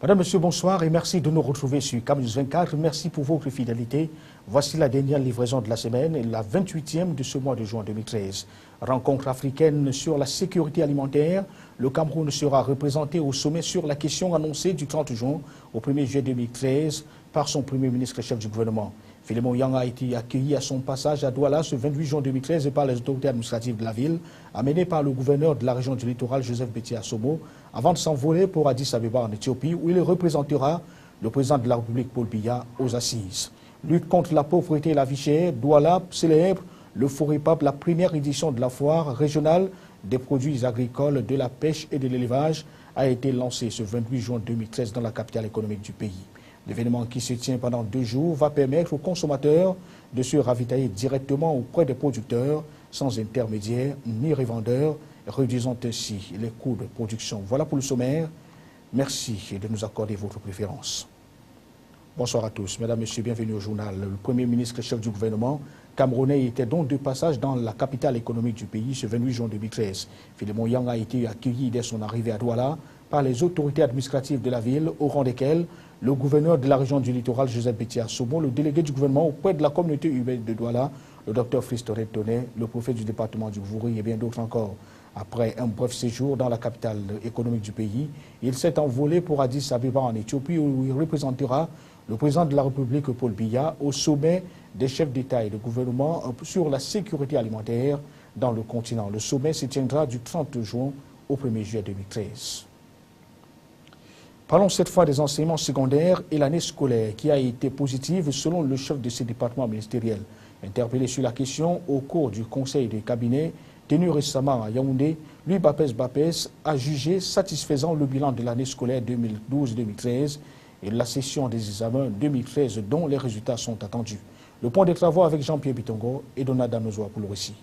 Madame, Monsieur, bonsoir et merci de nous retrouver sur CAM News 24. Merci pour votre fidélité. Voici la dernière livraison de la semaine, la 28e de ce mois de juin 2013. Rencontre africaine sur la sécurité alimentaire. Le Cameroun sera représenté au sommet sur la question annoncée du 30 juin au 1er juillet 2013 par son Premier ministre et chef du gouvernement. Philémon Yang a été accueilli à son passage à Douala ce 28 juin 2013 par les autorités administratives de la ville, amené par le gouverneur de la région du littoral, Joseph Betty Assomo, avant de s'envoler pour Addis Abeba en Éthiopie, où il représentera le président de la République, Paul Biya, aux assises. Lutte contre la pauvreté et la vie chère, Douala célèbre le Foripap, la première édition de la foire régionale des produits agricoles, de la pêche et de l'élevage, a été lancée ce 28 juin 2013 dans la capitale économique du pays. L'événement qui se tient pendant 2 jours va permettre aux consommateurs de se ravitailler directement auprès des producteurs, sans intermédiaire ni revendeurs, réduisant ainsi les coûts de production. Voilà pour le sommaire. Merci de nous accorder votre préférence. Bonsoir à tous. Mesdames, Messieurs, bienvenue au journal. Le Premier ministre et chef du gouvernement camerounais était donc de passage dans la capitale économique du pays ce 28 juin 2013. Philémon Yang a été accueilli dès son arrivée à Douala par les autorités administratives de la ville, au rang desquelles le gouverneur de la région du littoral, Joseph Betty Assomo, le délégué du gouvernement auprès de la communauté urbaine de Douala, le docteur Fristoret Tonnet, le préfet du département du Vouri et bien d'autres encore. Après un bref séjour dans la capitale économique du pays, il s'est envolé pour Addis Abeba en Éthiopie où il représentera le président de la République, Paul Biya, au sommet des chefs d'État et de gouvernement sur la sécurité alimentaire dans le continent. Le sommet se tiendra du 30 juin au 1er juillet 2013. Parlons cette fois des enseignements secondaires et l'année scolaire qui a été positive selon le chef de ce département ministériel. Interpellé sur la question au cours du conseil de cabinet tenu récemment à Yaoundé, lui, Bapès a jugé satisfaisant le bilan de l'année scolaire 2012-2013 et la session des examens 2013 dont les résultats sont attendus. Le point des travaux avec Jean-Pierre Bitongo et Donald Danozoa pour le récit.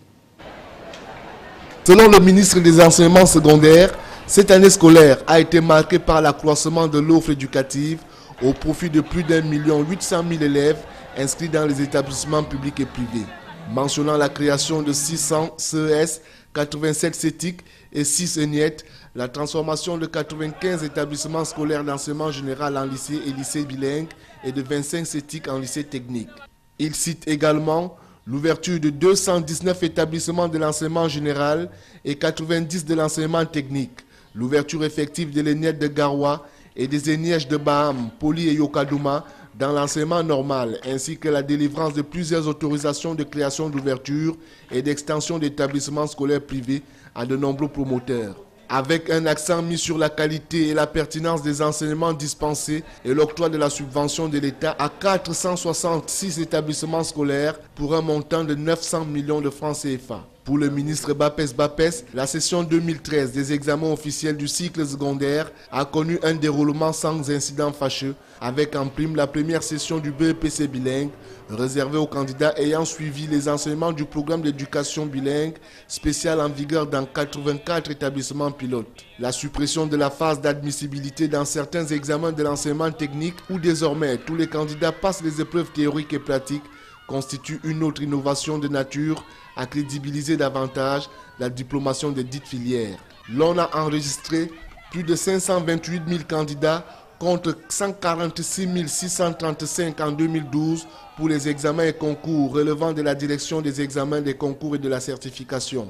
Selon le ministre des Enseignements secondaires, cette année scolaire a été marquée par l'accroissement de l'offre éducative au profit de plus d'1 800 000 élèves inscrits dans les établissements publics et privés. Mentionnant la création de 600 CES, 87 CETIC et 6 ENIET, la transformation de 95 établissements scolaires d'enseignement général en lycée et lycée bilingue et de 25 CETIC en lycée technique. Il cite également l'ouverture de 219 établissements de l'enseignement général et 90 de l'enseignement technique, l'ouverture effective de l'ENIET de Garoua et des ENIEJ de Baham, Poli et Yokadouma dans l'enseignement normal, ainsi que la délivrance de plusieurs autorisations de création d'ouverture et d'extension d'établissements scolaires privés à de nombreux promoteurs. Avec un accent mis sur la qualité et la pertinence des enseignements dispensés et l'octroi de la subvention de l'État à 466 établissements scolaires pour un montant de 900 millions de francs CFA. Pour le ministre Bapès, la session 2013 des examens officiels du cycle secondaire a connu un déroulement sans incident fâcheux, avec en prime la première session du BEPC bilingue, réservée aux candidats ayant suivi les enseignements du programme d'éducation bilingue spécial en vigueur dans 84 établissements pilotes. La suppression de la phase d'admissibilité dans certains examens de l'enseignement technique où désormais tous les candidats passent les épreuves théoriques et pratiques constitue une autre innovation de nature à crédibiliser davantage la diplomation des dites filières. L'on a enregistré plus de 528 000 candidats contre 146 635 en 2012 pour les examens et concours relevant de la direction des examens, des concours et de la certification.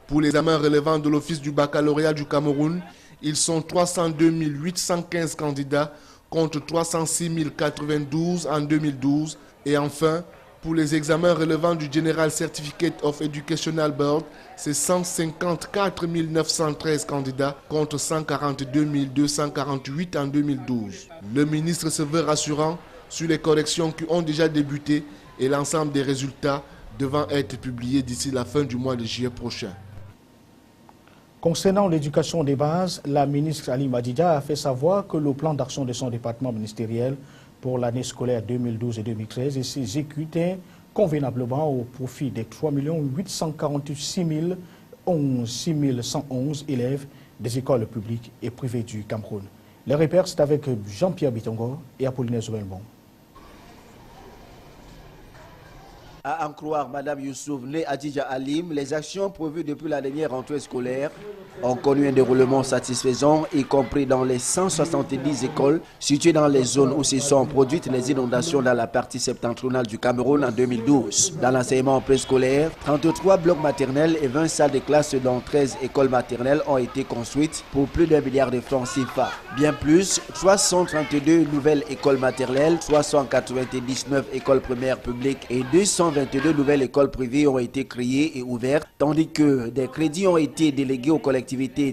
Pour les examens relevant de l'Office du baccalauréat du Cameroun, ils sont 302 815 candidats contre 306 092 en 2012. Et enfin, pour les examens relevant du General Certificate of Educational Board, c'est 154 913 candidats contre 142 248 en 2012. Le ministre se veut rassurant sur les corrections qui ont déjà débuté et l'ensemble des résultats devant être publiés d'ici la fin du mois de juillet prochain. Concernant l'éducation des bases, la ministre Ali Madida a fait savoir que le plan d'action de son département ministériel pour l'année scolaire 2012 et 2013 et s'exécutait convenablement au profit des 3 846 111 élèves des écoles publiques et privées du Cameroun. Les repères, c'est avec Jean-Pierre Bitongo et Apollinaire Zouelbon. À en croire Mme Youssouf née Adija Alim, les actions prévues depuis la dernière rentrée scolaire ont connu un déroulement satisfaisant, y compris dans les 170 écoles situées dans les zones où se sont produites les inondations dans la partie septentrionale du Cameroun en 2012. Dans l'enseignement préscolaire, 33 blocs maternels et 20 salles de classe dont 13 écoles maternelles ont été construites pour plus d'1 milliard de francs CFA. Bien plus, 332 nouvelles écoles maternelles, 399 écoles primaires publiques et 222 nouvelles écoles privées ont été créées et ouvertes, tandis que des crédits ont été délégués aux collectivités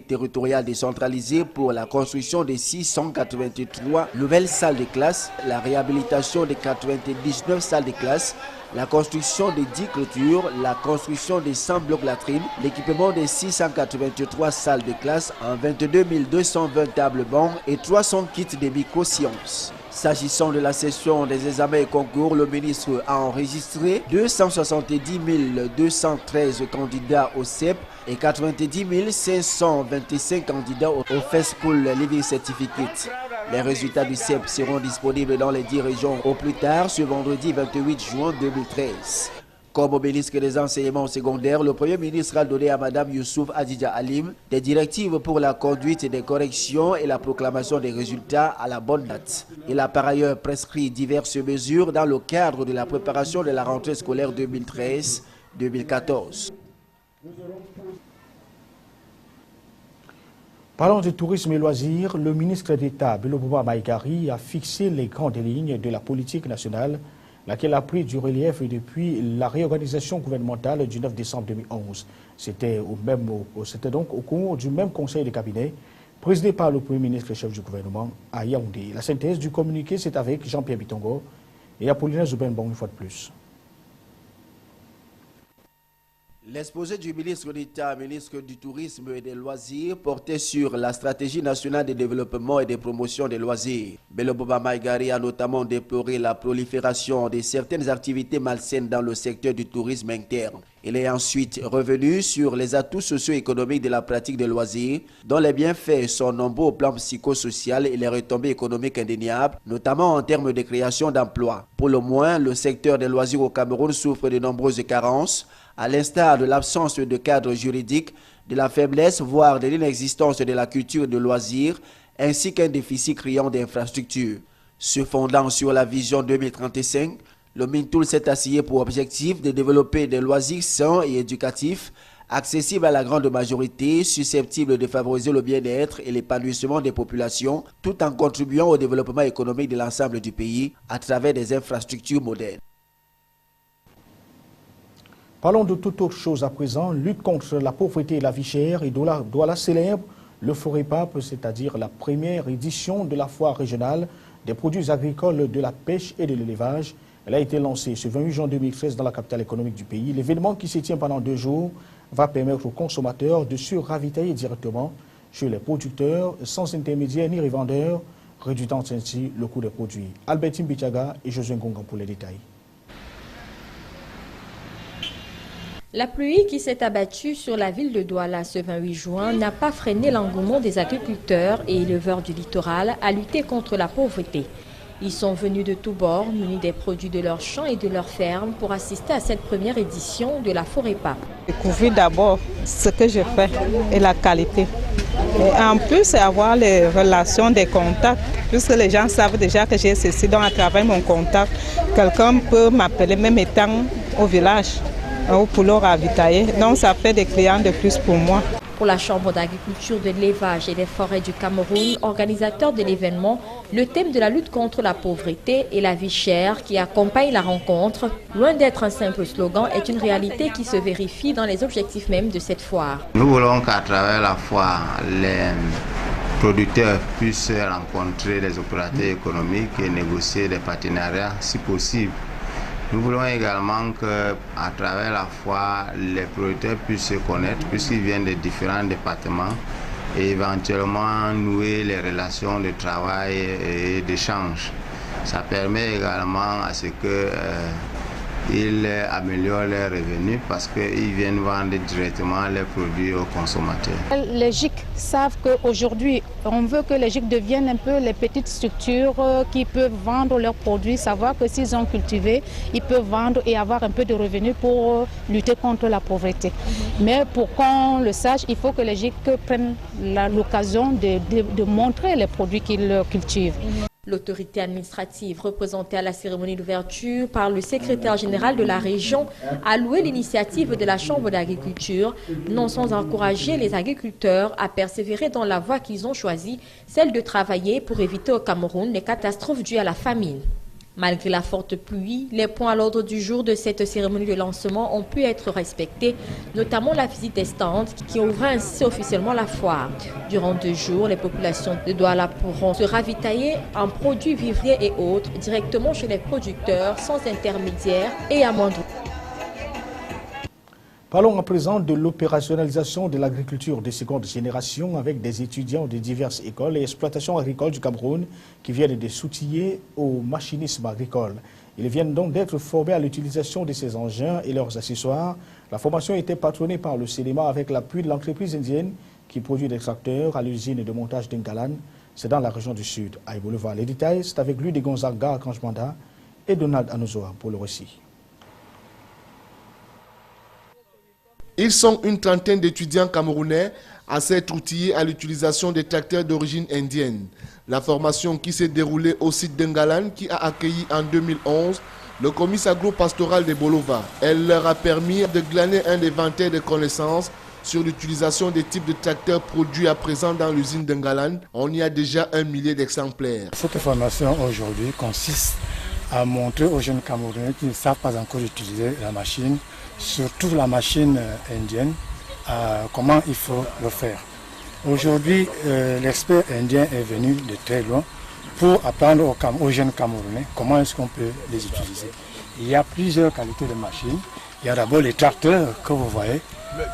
territoriales décentralisées pour la construction de 683 nouvelles salles de classe, la réhabilitation de 99 salles de classe, la construction de 10 clôtures, la construction de 100 blocs latrines, l'équipement de 683 salles de classe en 22 220 tables bancs et 300 kits de microsciences. S'agissant de la session des examens et concours, le ministre a enregistré 270 213 candidats au CEP et 90 525 candidats au First School Living Certificate. Les résultats du CEP seront disponibles dans les 10 régions au plus tard ce vendredi 28 juin 2013. Comme au ministre des enseignements secondaires, le Premier ministre a donné à Mme Youssouf Adija Alim des directives pour la conduite des corrections et la proclamation des résultats à la bonne date. Il a par ailleurs prescrit diverses mesures dans le cadre de la préparation de la rentrée scolaire 2013-2014. Parlant de tourisme et loisirs, le ministre d'État Bello Bouba Maïgari a fixé les grandes lignes de la politique nationale, laquelle a pris du relief depuis la réorganisation gouvernementale du 9 décembre 2011. C'était donc au cours du même conseil de cabinet, présidé par le Premier ministre et chef du gouvernement à Yaoundé. La synthèse du communiqué, c'est avec Jean-Pierre Bitongo et Apollinaire Zoubenbon une fois de plus. L'exposé du ministre d'État, ministre du Tourisme et des Loisirs, portait sur la stratégie nationale de développement et de promotion des loisirs. Bello Bouba Maïgari a notamment déploré la prolifération de certaines activités malsaines dans le secteur du tourisme interne. Il est ensuite revenu sur les atouts socio-économiques de la pratique des loisirs, dont les bienfaits sont nombreux au plan psychosocial et les retombées économiques indéniables, notamment en termes de création d'emplois. Pour le moins, le secteur des loisirs au Cameroun souffre de nombreuses carences, à l'instar de l'absence de cadre juridique, de la faiblesse, voire de l'inexistence de la culture de loisirs, ainsi qu'un déficit criant d'infrastructures. Se fondant sur la vision 2035, le Mintoul s'est assigné pour objectif de développer des loisirs sains et éducatifs, accessibles à la grande majorité, susceptibles de favoriser le bien-être et l'épanouissement des populations, tout en contribuant au développement économique de l'ensemble du pays à travers des infrastructures modernes. Parlons de toute autre chose à présent, lutte contre la pauvreté et la vie chère, et Douala célèbre le FOREPAP, c'est-à-dire la première édition de la foire régionale des produits agricoles, de la pêche et de l'élevage. Elle a été lancée ce 28 juin 2013 dans la capitale économique du pays. L'événement qui se tient pendant 2 jours va permettre aux consommateurs de se ravitailler directement chez les producteurs sans intermédiaire ni revendeurs, réduisant ainsi le coût des produits. Albertine Bichaga et Josué Ngongan pour les détails. La pluie qui s'est abattue sur la ville de Douala ce 28 juin n'a pas freiné l'engouement des agriculteurs et éleveurs du littoral à lutter contre la pauvreté. Ils sont venus de tous bords, munis des produits de leurs champs et de leurs fermes pour assister à cette première édition de la FOREPAP. Découvrir d'abord ce que je fais et la qualité. Et en plus, c'est avoir les relations, des contacts, puisque les gens savent déjà que j'ai ceci, donc à travers mon contact, quelqu'un peut m'appeler même étant au village ou pour leur ravitailler. Donc ça fait des clients de plus pour moi. Pour la Chambre d'agriculture, de l'élevage et des forêts du Cameroun, organisateur de l'événement, le thème de la lutte contre la pauvreté et la vie chère qui accompagne la rencontre, loin d'être un simple slogan, est une réalité qui se vérifie dans les objectifs même de cette foire. Nous voulons qu'à travers la foire, les producteurs puissent rencontrer les opérateurs économiques et négocier des partenariats si possible. Nous voulons également qu'à travers la foire, les producteurs puissent se connaître puisqu'ils viennent de différents départements et éventuellement nouer les relations de travail et d'échange. Ça permet également à ce que ils améliorent leurs revenus parce qu'ils viennent vendre directement les produits aux consommateurs. Les GIC savent qu'aujourd'hui, on veut que les GIC deviennent un peu les petites structures qui peuvent vendre leurs produits, savoir que s'ils ont cultivé, ils peuvent vendre et avoir un peu de revenus pour lutter contre la pauvreté. Mais pour qu'on le sache, il faut que les GIC prennent l'occasion de montrer les produits qu'ils cultivent. L'autorité administrative représentée à la cérémonie d'ouverture par le secrétaire général de la région a loué l'initiative de la Chambre d'agriculture, non sans encourager les agriculteurs à persévérer dans la voie qu'ils ont choisie, celle de travailler pour éviter au Cameroun les catastrophes dues à la famine. Malgré la forte pluie, les points à l'ordre du jour de cette cérémonie de lancement ont pu être respectés, notamment la visite des stands qui ouvre ainsi officiellement la foire. Durant 2 jours, les populations de Douala pourront se ravitailler en produits vivriers et autres directement chez les producteurs sans intermédiaire et à moindre coût. Parlons à présent de l'opérationnalisation de l'agriculture de seconde génération avec des étudiants de diverses écoles et exploitations agricoles du Cameroun qui viennent de s'outiller au machinisme agricole. Ils viennent donc d'être formés à l'utilisation de ces engins et leurs accessoires. La formation était patronnée par le CENEMA avec l'appui de l'entreprise indienne qui produit des tracteurs à l'usine de montage d'Ngalan. C'est dans la région du Sud, à Ibolova. Les détails, c'est avec lui de Gonzaga Akanjmanda et Donald Anozoa pour le récit. Ils sont une trentaine d'étudiants camerounais à s'être outillés à l'utilisation des tracteurs d'origine indienne. La formation qui s'est déroulée au site d'Ngalan, qui a accueilli en 2011 le comice agro-pastoral de Bolova. Elle leur a permis de glaner un éventail de connaissances sur l'utilisation des types de tracteurs produits à présent dans l'usine d'Ngalan. On y a déjà 1 millier d'exemplaires. Cette formation aujourd'hui consiste à montrer aux jeunes Camerounais qui ne savent pas encore utiliser la machine, surtout la machine indienne, comment il faut le faire. Aujourd'hui, l'expert indien est venu de très loin pour apprendre aux jeunes Camerounais comment est-ce qu'on peut les utiliser. Il y a plusieurs qualités de machines. Il y a d'abord les tracteurs que vous voyez.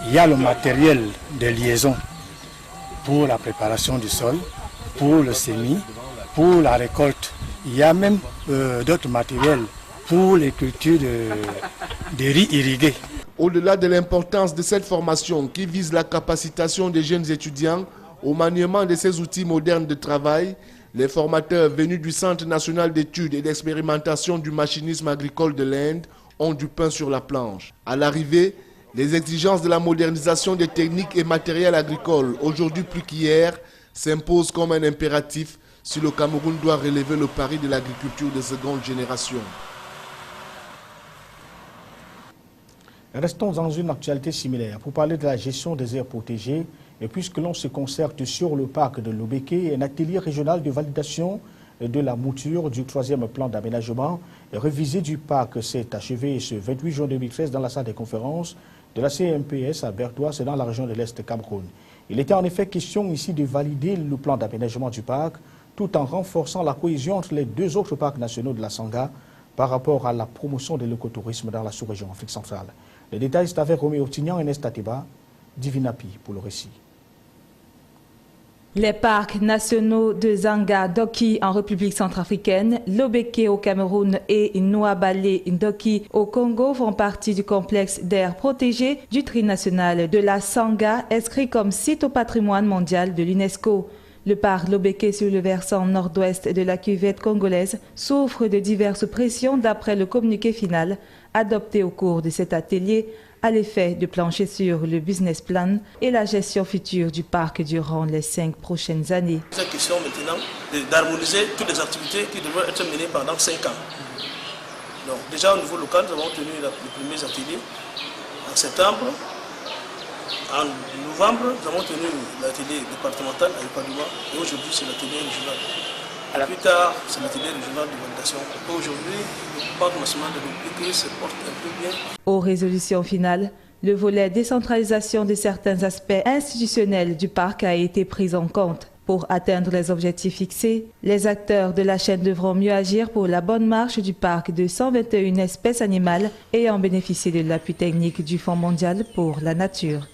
Il y a le matériel de liaison pour la préparation du sol, pour le semis, pour la récolte. Il y a même d'autres matériels pour les cultures de riz irrigués. Au-delà de l'importance de cette formation qui vise la capacitation des jeunes étudiants au maniement de ces outils modernes de travail, les formateurs venus du Centre national d'études et d'expérimentation du machinisme agricole de l'Inde ont du pain sur la planche. À l'arrivée, les exigences de la modernisation des techniques et matériels agricoles, aujourd'hui plus qu'hier, s'imposent comme un impératif si le Cameroun doit relever le pari de l'agriculture de seconde génération. Restons dans une actualité similaire pour parler de la gestion des aires protégées. Et puisque l'on se concerte sur le parc de Lobeke, un atelier régional de validation de la mouture du 3e plan d'aménagement révisé du parc s'est achevé ce 28 juin 2013 dans la salle des conférences de la CMPS à Bertois, c'est dans la région de l'Est Cameroun. Il était en effet question ici de valider le plan d'aménagement du parc tout en renforçant la cohésion entre les 2 autres parcs nationaux de la Sangha par rapport à la promotion de l'écotourisme dans la sous-région Afrique centrale. Les détails, c'est avec Roméo Tignan et Nesta Teba, Divinapi pour le récit. Les parcs nationaux de Zanga Ndoki en République centrafricaine, Lobeke au Cameroun et Nouabale Ndoki au Congo font partie du complexe d'aires protégées du trinational de la Sangha, inscrit comme site au patrimoine mondial de l'UNESCO. Le parc Lobeke sur le versant nord-ouest de la cuvette congolaise souffre de diverses pressions d'après le communiqué final adopté au cours de cet atelier à l'effet de plancher sur le business plan et la gestion future du parc durant les 5 prochaines années. C'est une question maintenant d'harmoniser toutes les activités qui devraient être menées pendant 5 ans. Donc, déjà au niveau local, nous avons tenu les premiers ateliers en septembre. En novembre, nous avons tenu l'atelier départemental à Ipadouma et aujourd'hui c'est l'atelier régional. Plus tard, c'est l'atelier régional de validation. Aujourd'hui, le parc national de Lobeke se porte un peu bien. Aux résolutions finales, le volet décentralisation de certains aspects institutionnels du parc a été pris en compte. Pour atteindre les objectifs fixés, les acteurs de la chaîne devront mieux agir pour la bonne marche du parc de 121 espèces animales ayant bénéficié de l'appui technique du Fonds mondial pour la nature.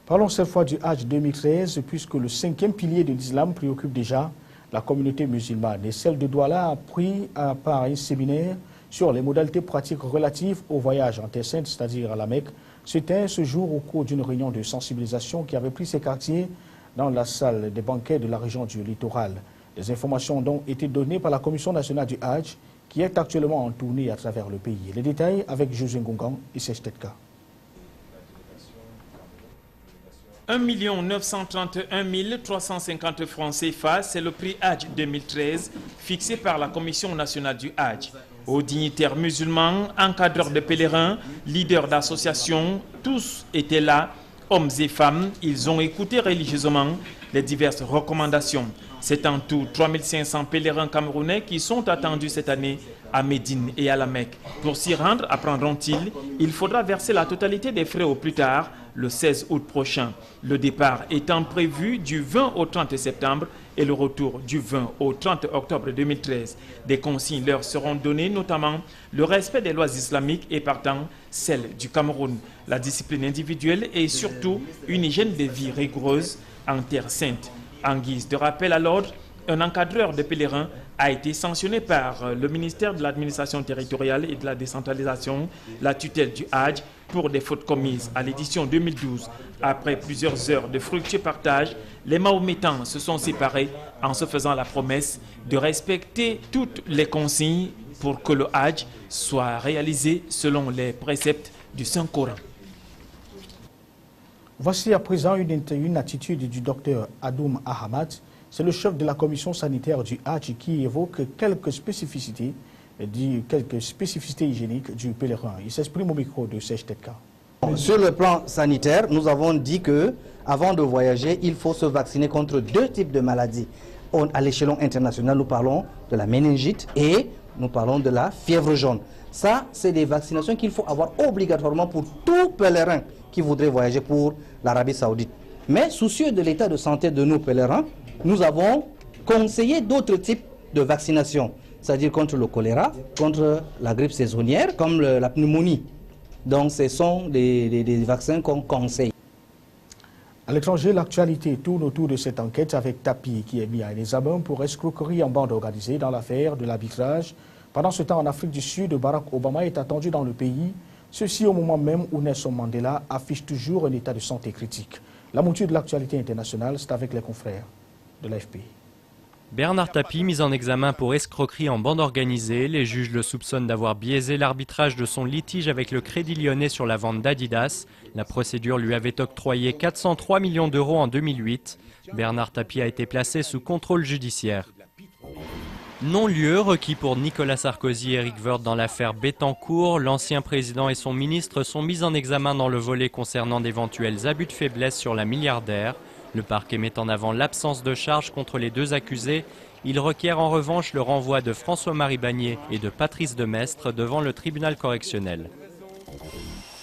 Parlons cette fois du Hajj 2013, puisque le 5e pilier de l'islam préoccupe déjà La communauté musulmane et celle de Douala a pris part à un séminaire sur les modalités pratiques relatives au voyage en Terre Sainte, c'est-à-dire à la Mecque. C'était ce jour au cours d'une réunion de sensibilisation qui avait pris ses quartiers dans la salle des banquets de la région du littoral. Les informations ont donc été données par la Commission nationale du Hajj qui est actuellement en tournée à travers le pays. Les détails avec José Ngongan et Sej Tetka. 1 931 350 francs CFA, c'est le prix Hajj 2013 fixé par la Commission nationale du Hajj. Aux dignitaires musulmans, encadreurs de pèlerins, leaders d'associations, tous étaient là, hommes et femmes. Ils ont écouté religieusement les diverses recommandations. C'est en tout 3500 pèlerins camerounais qui sont attendus cette année à Médine et à la Mecque. Pour s'y rendre, apprendront-ils, il faudra verser la totalité des frais au plus tard, le 16 août prochain. Le départ étant prévu du 20 au 30 septembre et le retour du 20 au 30 octobre 2013. Des consignes leur seront données, notamment le respect des lois islamiques et partant celles du Cameroun, la discipline individuelle et surtout une hygiène de vie rigoureuse en Terre Sainte. En guise de rappel à l'ordre, un encadreur de pèlerins a été sanctionné par le ministère de l'Administration territoriale et de la décentralisation, la tutelle du Hajj, pour des fautes commises à l'édition 2012. Après plusieurs heures de fructueux partage, les Mahométans se sont séparés en se faisant la promesse de respecter toutes les consignes pour que le Hajj soit réalisé selon les préceptes du Saint-Coran. Voici à présent une attitude du docteur Adoum Ahmad. C'est le chef de la commission sanitaire du Hajj qui évoque quelques spécificités hygiéniques du pèlerin. Il s'exprime au micro de Sej Tetka. Sur le plan sanitaire, nous avons dit que avant de voyager, il faut se vacciner contre 2 types de maladies. À l'échelon international, nous parlons de la méningite et nous parlons de la fièvre jaune. Ça, c'est des vaccinations qu'il faut avoir obligatoirement pour tout pèlerin qui voudrait voyager pour l'Arabie Saoudite. Mais soucieux de l'état de santé de nos pèlerins, nous avons conseillé d'autres types de vaccinations, c'est-à-dire contre le choléra, contre la grippe saisonnière, comme la pneumonie. Donc ce sont des vaccins qu'on conseille. À l'étranger, l'actualité tourne autour de cette enquête avec Tapi qui est mis à examen pour escroquerie en bande organisée dans l'affaire de l'arbitrage. Pendant ce temps, en Afrique du Sud, Barack Obama est attendu dans le pays. Ceci au moment même où Nelson Mandela affiche toujours un état de santé critique. La mouture de l'actualité internationale, c'est avec les confrères de l'AFP. Bernard Tapie, mis en examen pour escroquerie en bande organisée. Les juges le soupçonnent d'avoir biaisé l'arbitrage de son litige avec le Crédit Lyonnais sur la vente d'Adidas. La procédure lui avait octroyé 403 millions d'euros en 2008. Bernard Tapie a été placé sous contrôle judiciaire. Non-lieu requis pour Nicolas Sarkozy et Éric Woerth dans l'affaire Bettencourt. L'ancien président et son ministre sont mis en examen dans le volet concernant d'éventuels abus de faiblesse sur la milliardaire. Le parquet met en avant l'absence de charges contre les 2 accusés. Il requiert en revanche le renvoi de François-Marie Bagné et de Patrice Demestre devant le tribunal correctionnel.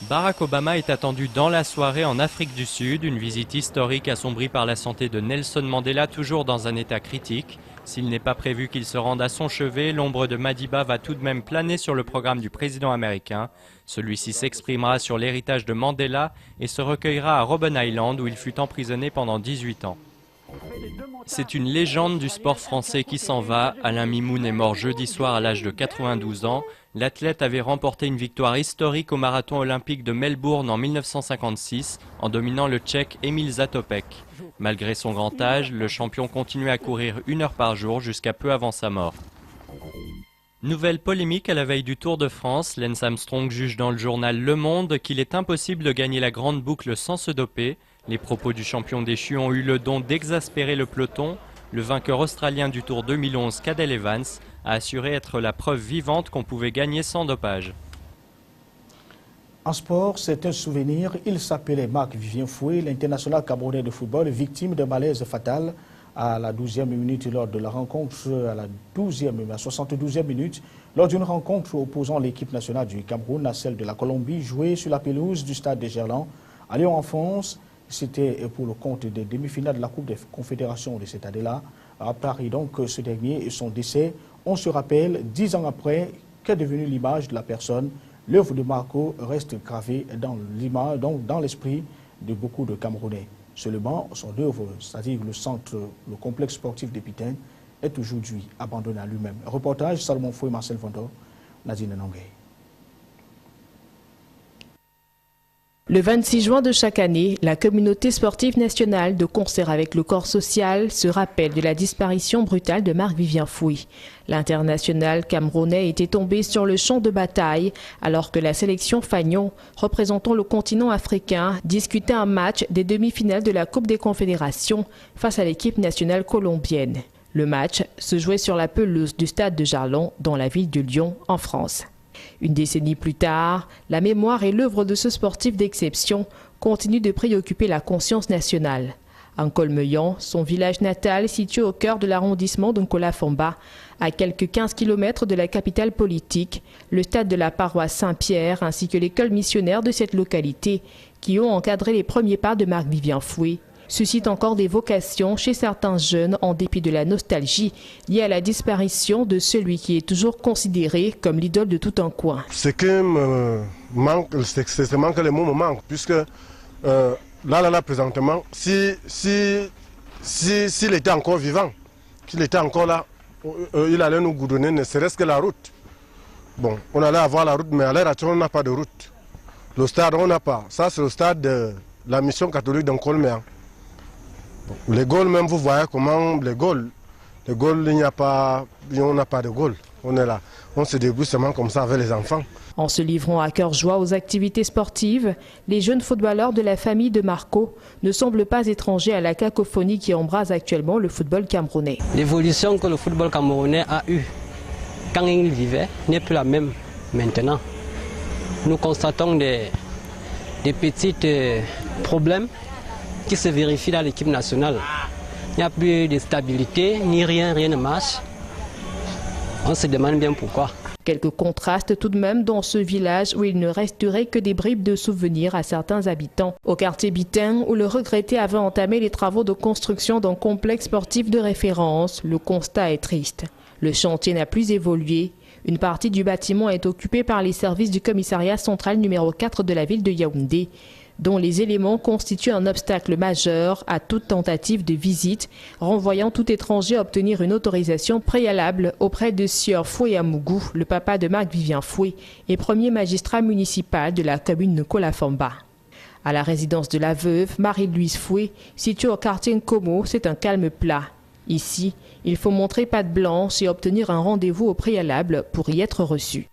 Barack Obama est attendu dans la soirée en Afrique du Sud. Une visite historique assombrie par la santé de Nelson Mandela, toujours dans un état critique. S'il n'est pas prévu qu'il se rende à son chevet, l'ombre de Madiba va tout de même planer sur le programme du président américain. Celui-ci s'exprimera sur l'héritage de Mandela et se recueillera à Robben Island où il fut emprisonné pendant 18 ans. C'est une légende du sport français qui s'en va. Alain Mimoun est mort jeudi soir à l'âge de 92 ans. L'athlète avait remporté une victoire historique au marathon olympique de Melbourne en 1956 en dominant le Tchèque Emil Zatopek. Malgré son grand âge, le champion continuait à courir 1 heure par jour jusqu'à peu avant sa mort. Nouvelle polémique à la veille du Tour de France. Lance Armstrong juge dans le journal Le Monde qu'il est impossible de gagner la grande boucle sans se doper. Les propos du champion déchu ont eu le don d'exaspérer le peloton. Le vainqueur australien du Tour 2011, Cadel Evans, a assuré être la preuve vivante qu'on pouvait gagner sans dopage. En sport, c'est un souvenir. Il s'appelait Marc-Vivien Foué, l'international camerounais de football, victime d'un malaise fatal à la 12e minute lors de la rencontre, à la 72e minute, lors d'une rencontre opposant l'équipe nationale du Cameroun à celle de la Colombie, jouée sur la pelouse du stade de Gerland, à Lyon en France. C'était pour le compte des demi-finales de la Coupe des Confédérations de cette année-là. À Paris, donc, ce dernier et son décès, on se rappelle, 10 ans après, qu'est devenue l'image de la personne. L'œuvre de Marco reste gravée dans l'esprit de beaucoup de Camerounais. Seulement, son œuvre, c'est-à-dire le complexe sportif d'Épitaine, est aujourd'hui abandonné à lui-même. Reportage Salomon Foué, Marcel Vendor, Nadine Nongay. Le 26 juin de chaque année, la communauté sportive nationale, de concert avec le corps social, se rappelle de la disparition brutale de Marc-Vivien Foué. L'international camerounais était tombé sur le champ de bataille alors que la sélection Fagnon, représentant le continent africain, discutait un match des demi-finales de la Coupe des Confédérations face à l'équipe nationale colombienne. Le match se jouait sur la pelouse du stade de Jarlon, dans la ville de Lyon, en France. Une décennie plus tard, la mémoire et l'œuvre de ce sportif d'exception continuent de préoccuper la conscience nationale. En Colmeillan, son village natal, situé au cœur de l'arrondissement de Nkola-Famba, à quelques 15 km de la capitale politique, le stade de la paroisse Saint-Pierre ainsi que l'école missionnaire de cette localité, qui ont encadré les premiers pas de Marc-Vivien Foué, suscite encore des vocations chez certains jeunes en dépit de la nostalgie liée à la disparition de celui qui est toujours considéré comme l'idole de tout un coin. Ce qui me manque, c'est que les mots me manquent, puisque là, présentement, s'il était encore vivant, s'il était encore là, il allait nous goudronner ne serait-ce que la route. Bon, on allait avoir la route, mais à l'heure actuelle, on n'a pas de route. Le stade, on n'a pas. Ça, c'est le stade de la mission catholique d'Nkolmeyan. Les Gaules, même, vous voyez comment les Gaules, on n'a pas de Gaules. On est là. On se débrouille seulement comme ça avec les enfants. En se livrant à cœur joie aux activités sportives, les jeunes footballeurs de la famille de Marco ne semblent pas étrangers à la cacophonie qui embrase actuellement le football camerounais. L'évolution que le football camerounais a eue quand il vivait n'est plus la même maintenant. Nous constatons des petits problèmes qui se vérifient dans l'équipe nationale. Il n'y a plus de stabilité, ni rien ne marche. On se demande bien pourquoi. Quelques contrastes tout de même dans ce village où il ne resterait que des bribes de souvenirs à certains habitants. Au quartier Bitin, où le regretté avait entamé les travaux de construction d'un complexe sportif de référence, le constat est triste. Le chantier n'a plus évolué. Une partie du bâtiment est occupée par les services du commissariat central numéro 4 de la ville de Yaoundé, dont les éléments constituent un obstacle majeur à toute tentative de visite, renvoyant tout étranger à obtenir une autorisation préalable auprès de Sieur Foué Amougou, le papa de Marc-Vivien Foué et premier magistrat municipal de la commune de Nkola-Famba. À la résidence de la veuve, Marie-Louise Foué, située au quartier Nkomo, c'est un calme plat. Ici, il faut montrer patte blanche et obtenir un rendez-vous au préalable pour y être reçu.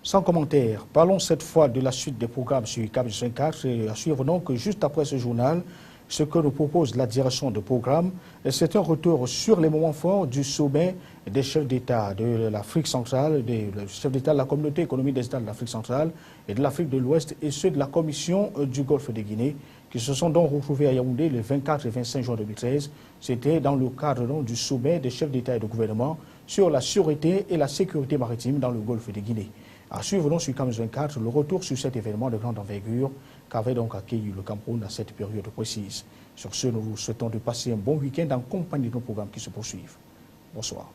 Sans commentaire, parlons cette fois de la suite des programmes sur Câble 24 et assurons donc que juste après ce journal, ce que nous propose la direction de programme, c'est un retour sur les moments forts du sommet des chefs d'État de l'Afrique centrale, des chefs d'État de la communauté économique des États de l'Afrique centrale et de l'Afrique de l'Ouest et ceux de la commission du Golfe de Guinée qui se sont donc retrouvés à Yaoundé le 24 et 25 juin 2013. C'était dans le cadre donc, du sommet des chefs d'État et de gouvernement sur la sûreté et la sécurité maritime dans le Golfe de Guinée. À suivre donc sur Câble 24 le retour sur cet événement de grande envergure qu'avait donc accueilli le Cameroun à cette période précise. Sur ce, nous vous souhaitons de passer un bon week-end en compagnie de nos programmes qui se poursuivent. Bonsoir.